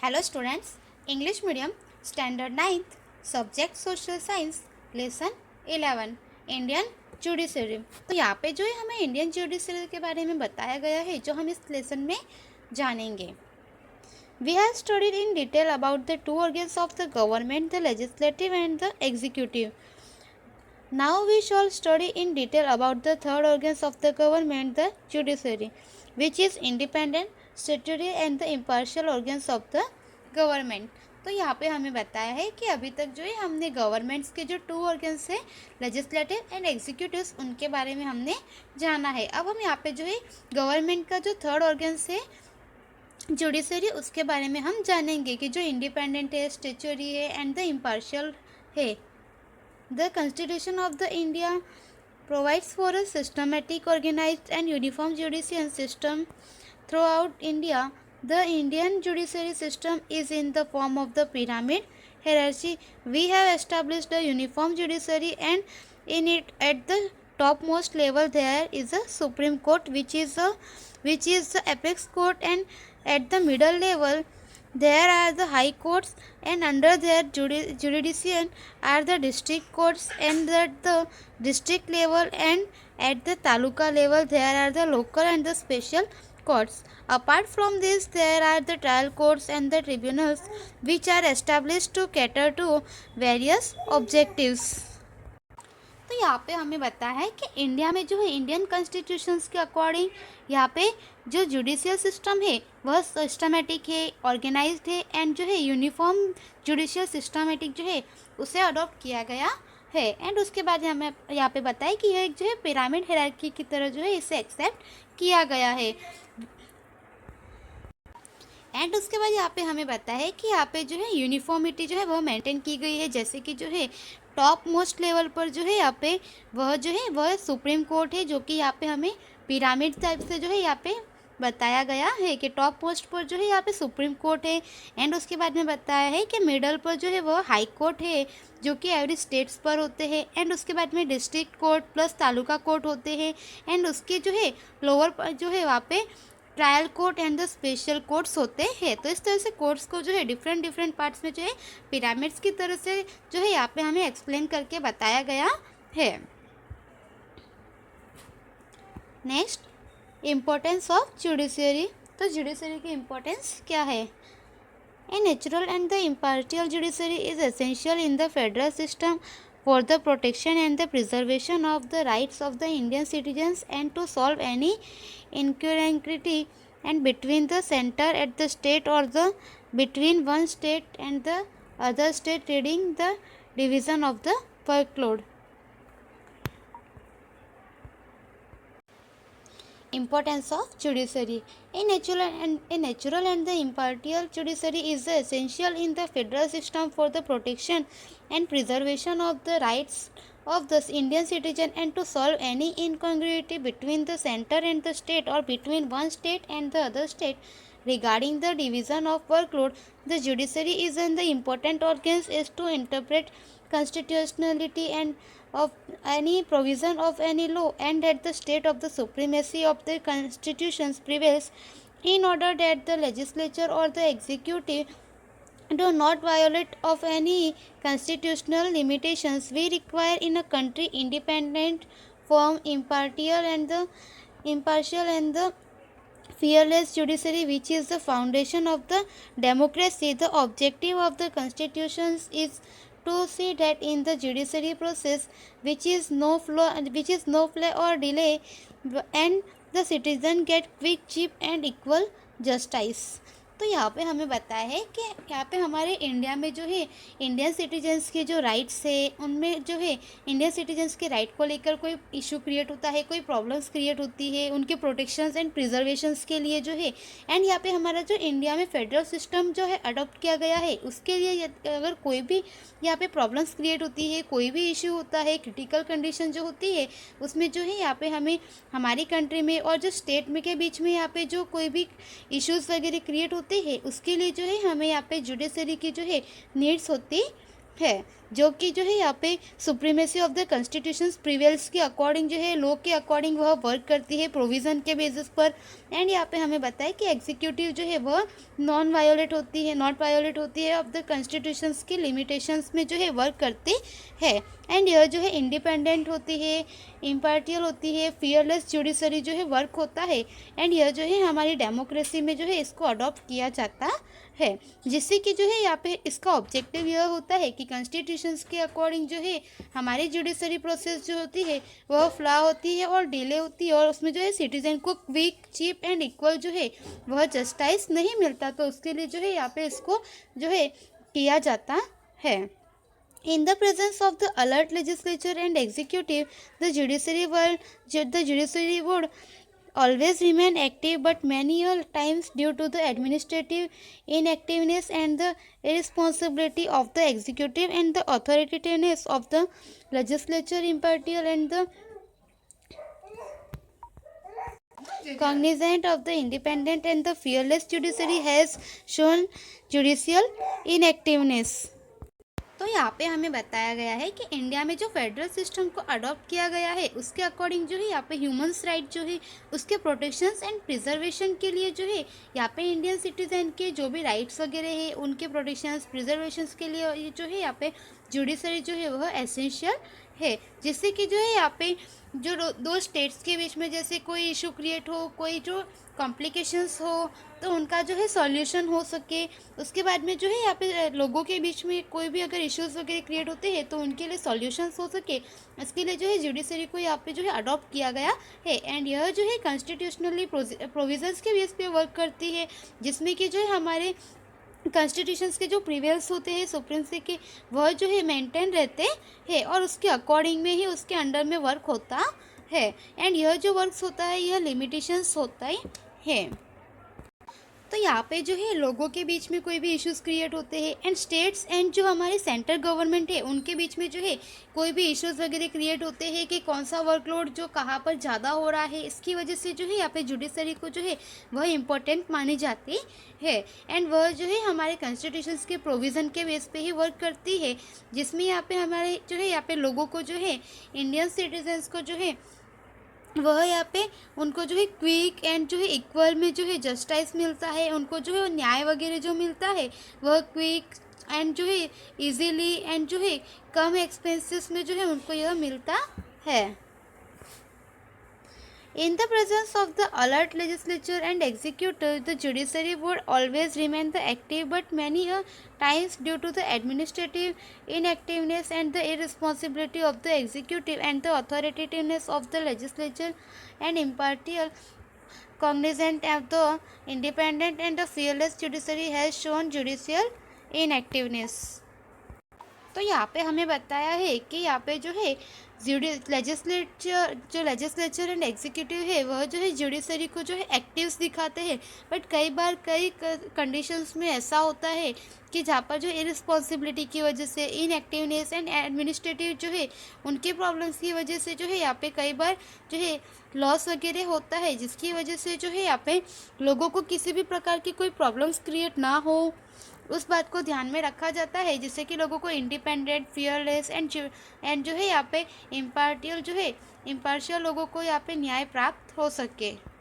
Hello students, English medium standard 9th subject social science lesson 11 Indian judiciary. तो यहाँ पे जो है हमें इंडियन जुडिशरी के बारे में बताया गया है जो हम इस लेसन में जानेंगे। We have studied in detail about the two organs of the government, the legislative and the executive. Now we shall study in detail about the third organs of the government, the judiciary, which is independent, statutory and the impartial organs of the government। तो यहाँ पे हमें बताया है कि अभी तक जो है हमने गवर्नमेंट्स के जो टू ऑर्गन्स है, लेजिस्लेटिव एंड एग्जीक्यूटिव्स, उनके बारे में हमने जाना है। अब हम यहाँ पे जो है गवर्नमेंट का जो थर्ड ऑर्गन्स है जुडिशरी, उसके बारे में हम जानेंगे कि जो इंडिपेंडेंट है, स्टेचुरी है एंड द इम्पार्शियल है। The Constitution of the India provides for a systematic, organized and uniform judicial system throughout India. The Indian judiciary system is in the form of the pyramid hierarchy. We have established a uniform judiciary, and in it, at the topmost level, there is a Supreme Court, which is the apex court, and at the middle level there are the high courts, and under their jurisdiction are the district courts, and at the district level and at the taluka level there are the local and the special courts. Apart from this, there are the trial courts and the tribunals, which are established to cater to various objectives. तो यहाँ पे हमें बताया है कि India में जो है इंडियन कॉन्स्टिट्यूशंस के अकॉर्डिंग यहाँ पे जो जुडिशियल सिस्टम है वह सिस्टमेटिक है, ऑर्गेनाइज्ड है एंड जो है यूनिफॉर्म जुडिशियल सिस्टमेटिक जो है उसे अडॉप्ट किया गया है। एंड उसके बाद हमें यहाँ पे बताया कि यह एक जो है पिरामिड हायरार्की की तरह जो है इसे एक्सेप्ट किया गया है। एंड उसके बाद यहाँ पे हमें बताया है कि यहाँ पे जो है यूनिफॉर्मिटी जो है वह मेंटेन की गई है। जैसे कि जो है टॉप मोस्ट लेवल पर जो है यहाँ पे वह सुप्रीम कोर्ट है, जो कि यहाँ पे हमें पिरामिड टाइप से जो है यहाँ पे बताया गया है कि टॉप मोस्ट पर जो है यहाँ पे सुप्रीम कोर्ट है। एंड उसके बाद में बताया है कि मिडल पर जो है वह हाई कोर्ट है, जो कि एवरी स्टेट्स पर होते हैं। एंड उसके बाद में district court plus taluka court होते हैं। एंड उसके जो है लोअर पर जो है वहाँ पे trial court and the special courts होते हैं। तो इस तरह से कोर्ट्स को जो है डिफरेंट पार्ट्स में जो है पिरामिड्स की तरह से जो है यहाँ पे हमें एक्सप्लेन करके बताया गया है। Next, importance of judiciary. तो जुडिशरी की इम्पोर्टेंस क्या है? A natural and the impartial judiciary is essential in the federal system for the protection and the preservation of the rights of the Indian citizens and to solve any inequality and between the center at the state or the between one state and the other state leading the division of the workload. Importance of judiciary. A natural and the impartial judiciary is essential in the federal system for the protection and preservation of the rights of the Indian citizen and to solve any incongruity between the center and the state or between one state and the other state regarding the division of workload. The judiciary is an the important organs is to interpret constitutionality and of any provision of any law and that the state of the supremacy of the constitutions prevails in order that the legislature or the executive do not violate of any constitutional limitations. We require in a country independent, firm, impartial and the fearless judiciary, which is the foundation of the democracy. The objective of the constitutions is to see that in the judiciary process which is no flaw or delay, and the citizen get quick, cheap and equal justice. तो यहाँ पे हमें बताया है कि यहाँ पे हमारे इंडिया में जो है इंडियन सिटीजन्स के जो राइट्स है उनमें जो है इंडियन सिटीजन्स के राइट को लेकर कोई इशू क्रिएट होता है, कोई प्रॉब्लम्स क्रिएट होती है उनके प्रोटेक्शंस एंड प्रिजर्वेशंस के लिए जो है। एंड यहाँ पे हमारा जो इंडिया में फेडरल सिस्टम जो है अडॉप्ट किया गया है, उसके लिए अगर कोई भी यहाँ पे प्रॉब्लम्स क्रिएट होती है, कोई भी इशू होता है, क्रिटिकल कंडीशन जो होती है, उसमें जो है यहाँ पे हमें हमारी कंट्री में और जो स्टेट में के बीच में यहाँ पे जो कोई भी इश्यूज़ वगैरह क्रिएट होते हैं, उसके लिए जो है हमें यहाँ पे जुडिशरी की जो है नीड्स होती है, जो कि जो है यहाँ पे supremacy of the constitution prevails के अकॉर्डिंग जो है लॉ के अकॉर्डिंग वह वर्क करती है प्रोविज़न के बेसिस पर। एंड यहाँ पे हमें बताया कि एग्जीक्यूटिव जो है वह नॉट वायोलेट होती है ऑफ द कॉन्स्टिट्यूशंस की लिमिटेशंस में जो है वर्क करती है। एंड यह जो है इंडिपेंडेंट होती है, इम्पार्टियल होती है, फियरलेस जुडिशरी जो है वर्क होता है। एंड यह जो है हमारी डेमोक्रेसी में जो है इसको अडॉप्ट किया जाता है, जिससे कि जो है यहाँ पे इसका ऑब्जेक्टिव यह होता है कि कॉन्स्टिट्यूशंस के अकॉर्डिंग जो है हमारी जुडिशरी प्रोसेस जो होती है वह फ्लॉ होती है और डिले होती है, और उसमें जो है सिटीजन को क्विक, चीप एंड इक्वल जो है वह जस्टिस नहीं मिलता। तो उसके लिए जो है यहाँ पे इसको जो है किया जाता है। In the presence of the alert legislature and executive, the judiciary would always remain active, but many times due to the administrative inactiveness and the irresponsibility of the executive and the authoritativeness of the legislature, impartial and the cognizant of the independent and the fearless judiciary has shown judicial inactiveness। तो यहाँ पे हमें बताया गया है कि India में जो फेडरल सिस्टम को अडॉप्ट किया गया है उसके अकॉर्डिंग जो है यहाँ पे ह्यूमंस राइट जो है उसके प्रोटेक्शंस एंड प्रिजर्वेशन के लिए जो है यहाँ पे इंडियन सिटीजन के जो भी राइट्स वगैरह है उनके प्रोटेक्शंस प्रिजर्वेशंस के लिए ये जो है यहाँ पे जुडिशरी जो है वह एसेंशियल है, जिससे कि जो है यहाँ पे जो दो स्टेट्स के बीच में जैसे कोई इशू क्रिएट हो, कोई जो कॉम्प्लिकेशंस हो, तो उनका जो है सॉल्यूशन हो सके। उसके बाद में जो है यहाँ पे लोगों के बीच में कोई भी अगर इश्यूज वगैरह क्रिएट होते हैं तो उनके लिए सॉल्यूशंस हो सके, इसके लिए जो है जुडिशरी को यहाँ पे जो है अडॉप्ट किया गया है। एंड यह जो है कॉन्स्टिट्यूशनली प्रोविजंस के बेस पे वर्क करती है, जिसमें कि जो है हमारे कॉन्स्टिट्यूशंस के जो प्रीवियस होते हैं सुप्रीमसी के वह जो है मेंटेन रहते हैं और उसके अकॉर्डिंग में ही उसके अंडर में वर्क होता है। एंड यह जो वर्क्स होता है यह लिमिटेशंस होता है। तो यहाँ पे जो है लोगों के बीच में कोई भी इश्यूज क्रिएट होते हैं एंड स्टेट्स एंड जो हमारे सेंट्रल गवर्नमेंट है उनके बीच में जो है कोई भी इश्यूज वगैरह क्रिएट होते हैं कि कौन सा वर्कलोड जो कहाँ पर ज़्यादा हो रहा है, इसकी वजह से जो है यहाँ पे जुडिशरी को जो है वह इम्पोर्टेंट मानी जाती है। एंड वह जो है हमारे कॉन्स्टिट्यूशंस के प्रोविज़न के बेस पे ही वर्क करती है, जिसमें यहाँ पे हमारे जो है यहाँ पे लोगों को जो है इंडियन सिटीजन्स को जो है वह यहाँ पे उनको जो है क्विक एंड जो है इक्वल में जो है जस्टिस मिलता है, उनको जो है न्याय वगैरह जो मिलता है वह क्विक एंड जो है इजीली एंड जो है कम एक्सपेंसेस में जो है उनको यह मिलता है। In the presence of the alert legislature and executive, the judiciary would always remain the active, but many times due to the administrative inactiveness and the irresponsibility of the executive and the authoritativeness of the legislature and impartial cognizant of the independent and the fearless judiciary has shown judicial inactiveness। तो यहाँ पे हमें बताया है कि यहाँ पे जो है लेजिस्लेचर एंड एग्जीक्यूटिव है वह जो है जुडिशरी को जो है एक्टिव्स दिखाते हैं, बट कई बार कई कंडीशंस में ऐसा होता है कि जहाँ पर जो इरिस्पॉन्सिबिलिटी की वजह से, इनएक्टिवनेस एंड एडमिनिस्ट्रेटिव जो है उनके प्रॉब्लम्स की वजह से जो है यहाँ पे कई बार जो है लॉस वगैरह होता है, जिसकी वजह से जो है यहाँ पे लोगों को किसी भी प्रकार की कोई प्रॉब्लम्स क्रिएट ना हो उस बात को ध्यान में रखा जाता है, जिससे कि लोगों को इंडिपेंडेंट, फियरलेस एंड जो है यहाँ पे इम्पार्शियल लोगों को यहाँ पे न्याय प्राप्त हो सके।